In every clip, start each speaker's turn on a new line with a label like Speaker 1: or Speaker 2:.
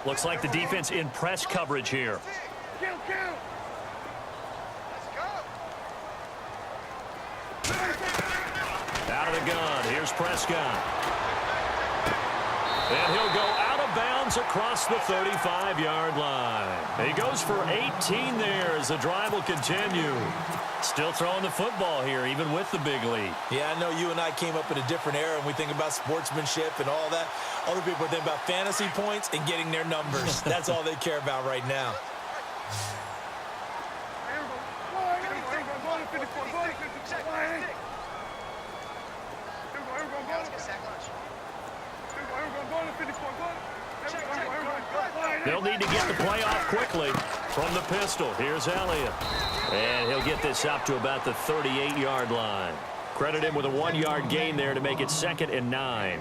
Speaker 1: Looks like the defense in press coverage here. Out of the gun. Here's Prescott. And he'll go out of bounds across the 35-yard line. He goes for 18 there as the drive will continue. Still throwing the football here, even with the big lead.
Speaker 2: Yeah, I know you and I came up in a different era, and we think about sportsmanship and all that. Other people think about fantasy points and getting their numbers. That's all they care about right now.
Speaker 1: They'll need to get the play off quickly from the pistol. Here's Elliott. And he'll get this up to about the 38-yard line. Credit him with a 1-yard gain there to make it 2nd and 9.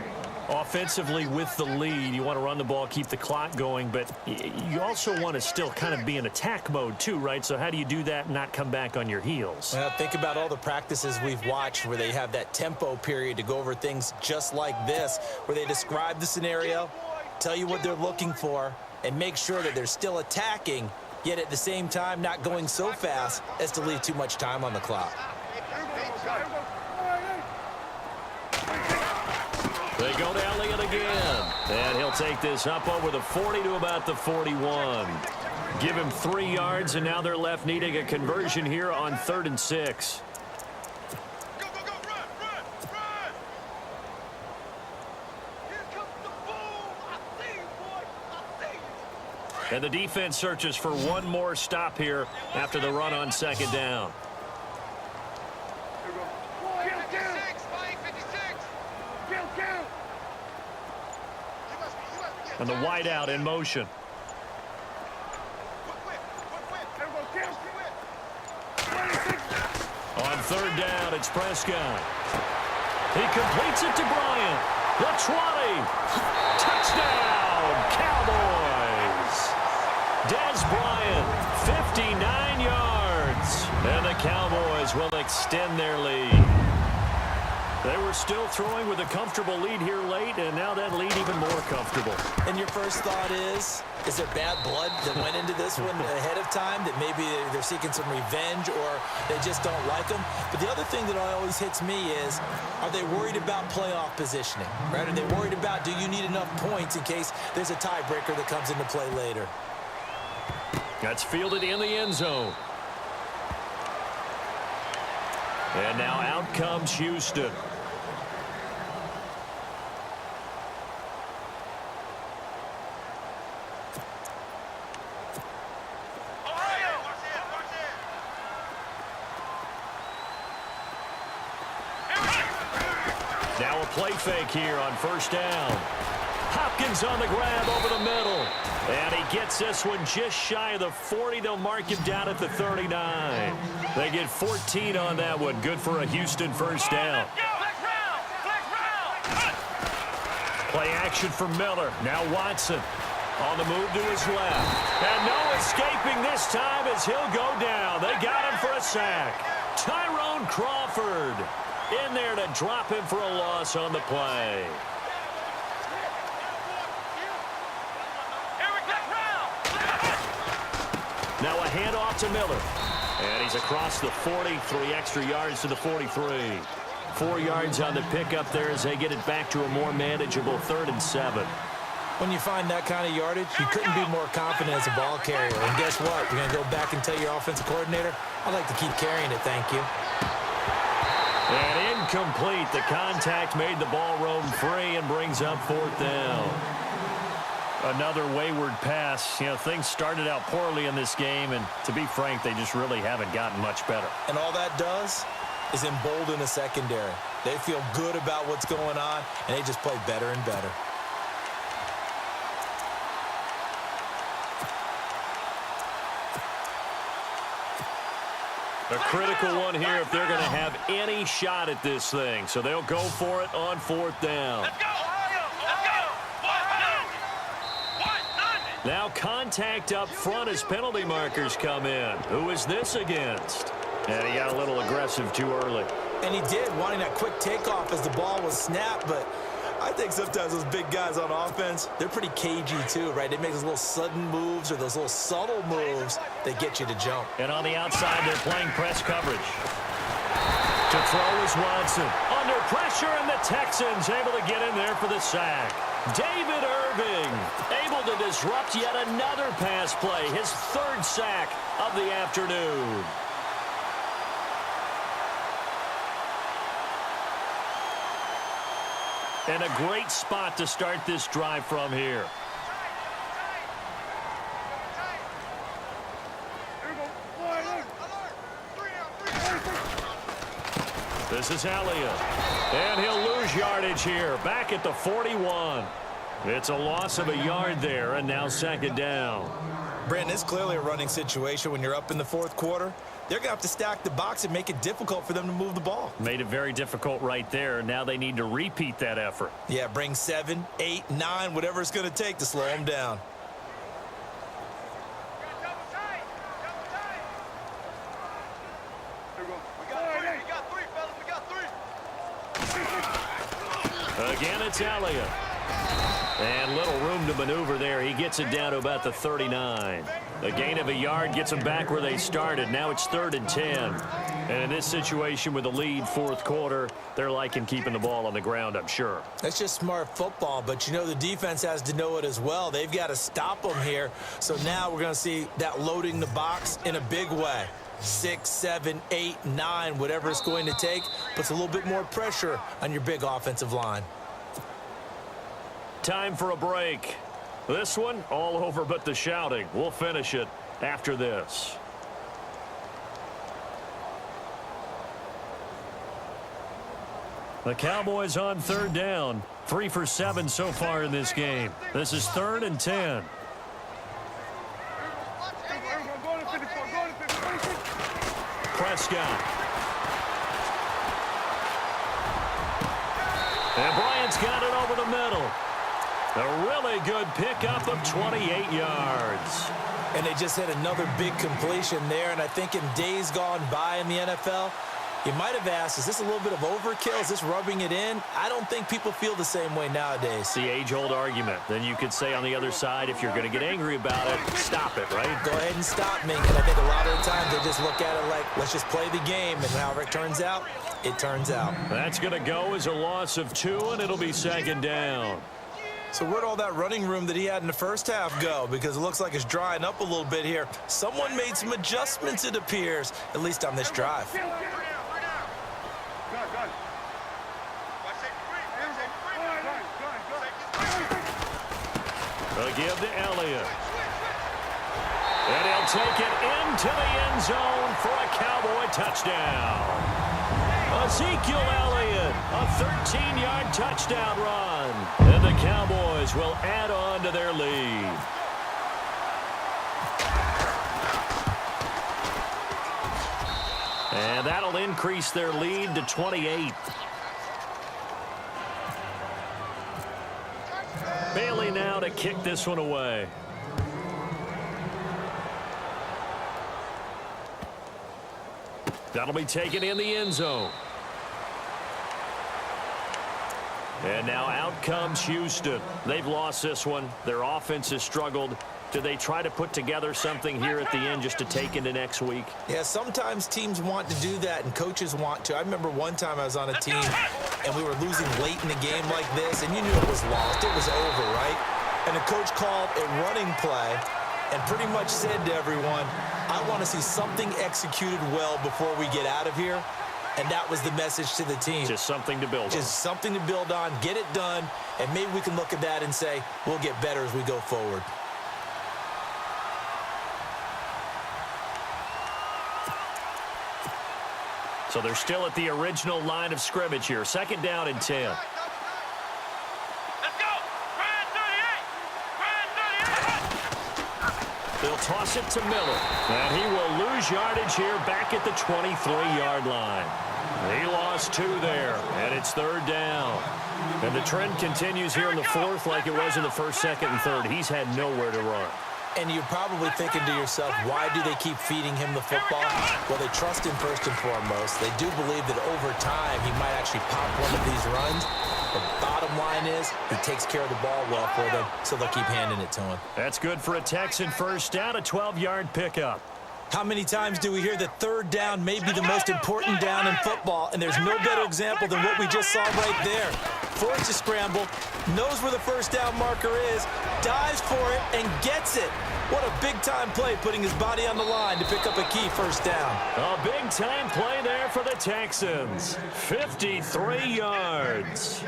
Speaker 1: Offensively with the lead, you want to run the ball, keep the clock going, but you also want to still kind of be in attack mode too, right? So how do you do that and not come back on your heels?
Speaker 2: Well, think about all the practices we've watched where they have that tempo period to go over things just like this, where they describe the scenario, tell you what they're looking for, and make sure that they're still attacking, yet at the same time not going so fast as to leave too much time on the clock.
Speaker 1: They go to Elliott again. And he'll take this up over the 40 to about the 41. Give him 3 yards, and now they're left needing a conversion here on 3rd and 6. And the defense searches for one more stop here after the run on 2nd down. And the wide out in motion. On 3rd down, it's Prescott. He completes it to Bryant. The 20. Touchdown, Cowboys. Des Bryant, 59 yards. And the Cowboys will extend their lead. They were still throwing with a comfortable lead here late, and now that lead even more comfortable.
Speaker 2: And your first thought is there bad blood that went into this one ahead of time, that maybe they're seeking some revenge or they just don't like them? But the other thing that always hits me is, are they worried about playoff positioning? Right? Are they worried about, do you need enough points in case there's a tiebreaker that comes into play later?
Speaker 1: That's fielded in the end zone. And now out comes Houston. Now a play fake here on 1st down. Hopkins on the grab over the middle. And he gets this one just shy of the 40. They'll mark him down at the 39. They get 14 on that one. Good for a Houston 1st down. Play action for Miller. Now Watson on the move to his left. And no escaping this time as he'll go down. They got him for a sack. Tyrone Crawford in there to drop him for a loss on the play. Now a handoff to Miller. And he's across the 40, 3 extra yards to the 43. 4 yards on the pickup there as they get it back to a more manageable 3rd and 7.
Speaker 2: When you find that kind of yardage, you couldn't be more confident as a ball carrier. And guess what? You're going to go back and tell your offensive coordinator, I'd like to keep carrying it, thank you.
Speaker 1: And incomplete. The contact made the ball roam free and brings up 4th down. Another wayward pass. You know, things started out poorly in this game, and to be frank, they just really haven't gotten much better.
Speaker 2: And all that does is embolden the secondary. They feel good about what's going on, and they just play better and better.
Speaker 1: A critical one here if they're going to have any shot at this thing. So they'll go for it on 4th down.
Speaker 3: Let's go!
Speaker 1: Now contact up front as penalty markers come in. Who is this against? And he got a little aggressive too early.
Speaker 2: And he did, wanting that quick takeoff as the ball was snapped, but I think sometimes those big guys on offense, they're pretty cagey too, right? They make those little sudden moves or those little subtle moves that get you to jump.
Speaker 1: And on the outside, they're playing press coverage. To throw is Watson. Under pressure, and the Texans able to get in there for the sack. David Irving able to disrupt yet another pass play. His third sack of the afternoon. And a great spot to start this drive from here. This is Elliott. And he'll lose yardage here. Back at the 41. It's a loss of a yard there, and now second down.
Speaker 2: Brandon, it's clearly a running situation when you're up in the fourth quarter. They're going to have to stack the box and make it difficult for them to move the ball.
Speaker 1: Made it very difficult right there. Now they need to repeat that effort.
Speaker 2: Yeah, bring 7, 8, 9, whatever it's going to take to slow them down.
Speaker 1: Again, it's Elliott. And little room to maneuver there. He gets it down to about the 39. A gain of a yard gets them back where they started. Now it's 3rd and 10. And in this situation with a lead fourth quarter, they're liking keeping the ball on the ground, I'm sure.
Speaker 2: That's just smart football, but you know the defense has to know it as well. They've got to stop them here. So now we're going to see that loading the box in a big way. 6, 7, 8, 9, whatever it's going to take, puts a little bit more pressure on your big offensive line.
Speaker 1: Time for a break. This one, all over but the shouting. We'll finish it after this. The Cowboys on 3rd down. 3 for 7 so far in this game. This is 3rd and 10. Prescott. And Bryant's got it over the middle. A really good pickup of 28 yards.
Speaker 2: And they just hit another big completion there. And I think in days gone by in the NFL, you might have asked, is this a little bit of overkill? Is this rubbing it in? I don't think people feel the same way nowadays.
Speaker 1: The age-old argument. Then you could say on the other side, if you're going to get angry about it, stop it, right?
Speaker 2: Go ahead and stop me. And I think a lot of the times they just look at it like, let's just play the game. And however it turns out, it turns out.
Speaker 1: That's going to go as a loss of 2, and it'll be second down.
Speaker 2: So where'd all that running room that he had in the first half go? Because it looks like it's drying up a little bit here. Someone made some adjustments, it appears, at least on this drive.
Speaker 1: They'll give to Elliott. And he'll take it into the end zone for a Cowboy touchdown. Ezekiel Elliott, a 13-yard touchdown run. And the Cowboys will add on to their lead. And that'll increase their lead to 28. Bailey now to kick this one away. That'll be taken in the end zone. And now out comes Houston. They've lost this one. Their offense has struggled. Do they try to put together something here at the end just to take into next week?
Speaker 2: Yeah, sometimes teams want to do that and coaches want to. I remember one time I was on a team and we were losing late in a game like this and you knew it was lost. It was over, right? And the coach called a running play and pretty much said to everyone, I want to see something executed well before we get out of here. And that was the message to the team.
Speaker 1: Just something to build on.
Speaker 2: Just something to build on, get it done, and maybe we can look at that and say, we'll get better as we go forward.
Speaker 1: So they're still at the original line of scrimmage here. Second down and 10.
Speaker 3: Let's go! Ryan 38!
Speaker 1: They'll toss it to Miller. And he will lose yardage here back at the 23-yard line. He lost 2 there, and it's third down. And the trend continues here in the fourth like it was in the first, second, and third. He's had nowhere to run.
Speaker 2: And you're probably thinking to yourself, why do they keep feeding him the football? Well, they trust him first and foremost. They do believe that over time he might actually pop one of these runs. The bottom line is he takes care of the ball well for them, so they'll keep handing it to him.
Speaker 1: That's good for a Texan first down, a 12-yard pickup.
Speaker 2: How many times do we hear that third down may be the most important down in football, and there's no better example than what we just saw right there. Forced to scramble, knows where the first down marker is, dives for it, and gets it. What a big-time play, putting his body on the line to pick up a key first down.
Speaker 1: A big-time play there for the Texans. 53 yards.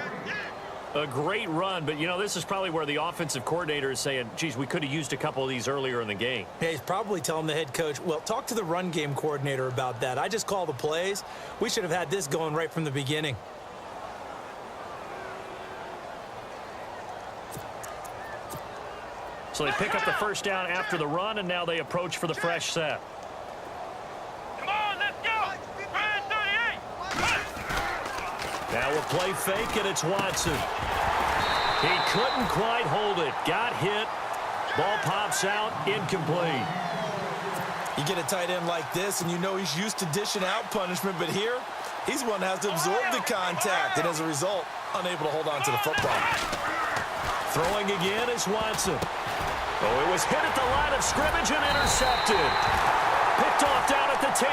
Speaker 1: A great run, but, you know, this is probably where the offensive coordinator is saying, geez, we could have used a couple of these earlier in the game.
Speaker 2: Yeah, he's probably telling the head coach, well, talk to the run game coordinator about that. I just call the plays. We should have had this going right from the beginning.
Speaker 1: So they pick up the first down after the run, and now they approach for the fresh set.
Speaker 3: Come on, let's go. Red 38.
Speaker 1: Now we'll play fake, and it's Watson. He couldn't quite hold it. Got hit. Ball pops out, incomplete.
Speaker 2: You get a tight end like this, and you know he's used to dishing out punishment, but here, he's one that has to absorb the contact, and as a result, unable to hold on to the football.
Speaker 1: Throwing again is Watson. Oh, it was hit at the line of scrimmage and intercepted. Picked off down at the 10.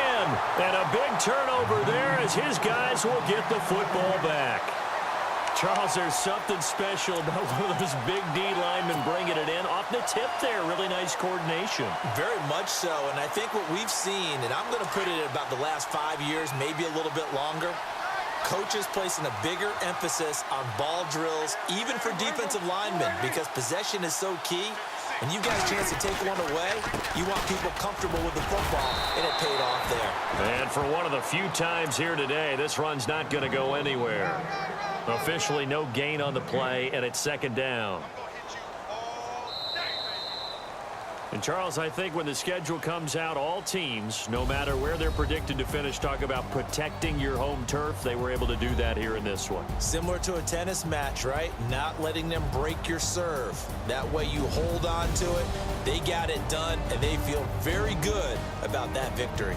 Speaker 1: And a big turnover there as his guys will get the football back. Charles, there's something special about one of those big D linemen bringing it in. Off the tip there, really nice coordination.
Speaker 2: Very much so, and I think what we've seen, and I'm going to put it at about the last 5 years, maybe a little bit longer, coaches placing a bigger emphasis on ball drills, even for defensive linemen, because possession is so key. When you got a chance to take one away, you want people comfortable with the football, and it paid off there.
Speaker 1: And for one of the few times here today, this run's not going to go anywhere. Officially no gain on the play, and it's second down. And, Charles, I think when the schedule comes out, all teams, no matter where they're predicted to finish, talk about protecting your home turf. They were able to do that here in this one.
Speaker 2: Similar to a tennis match, right? Not letting them break your serve. That way you hold on to it. They got it done, and they feel very good about that victory.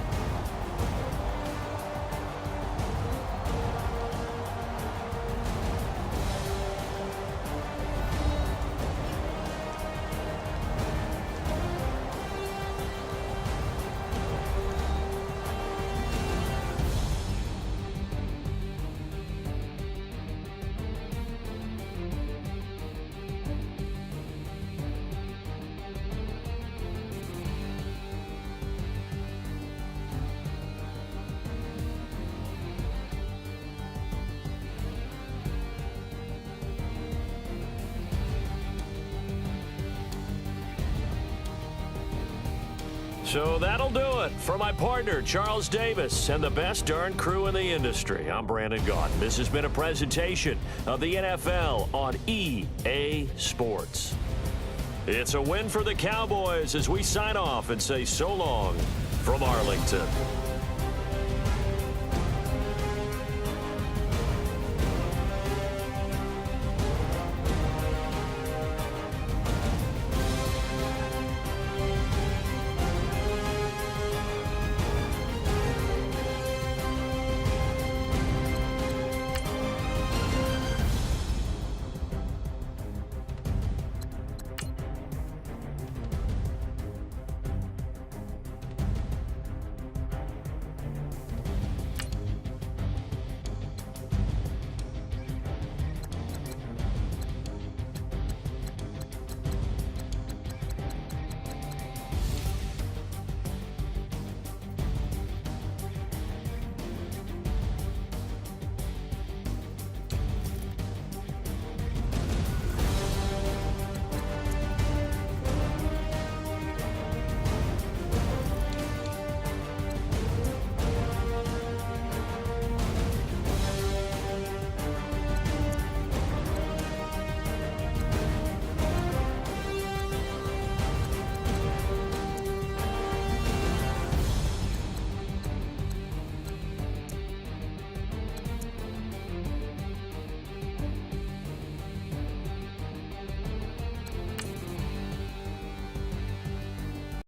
Speaker 1: So that'll do it for my partner, Charles Davis, and the best darn crew in the industry. I'm Brandon Gaudin. This has been a presentation of the NFL on EA Sports. It's a win for the Cowboys as we sign off and say so long from Arlington.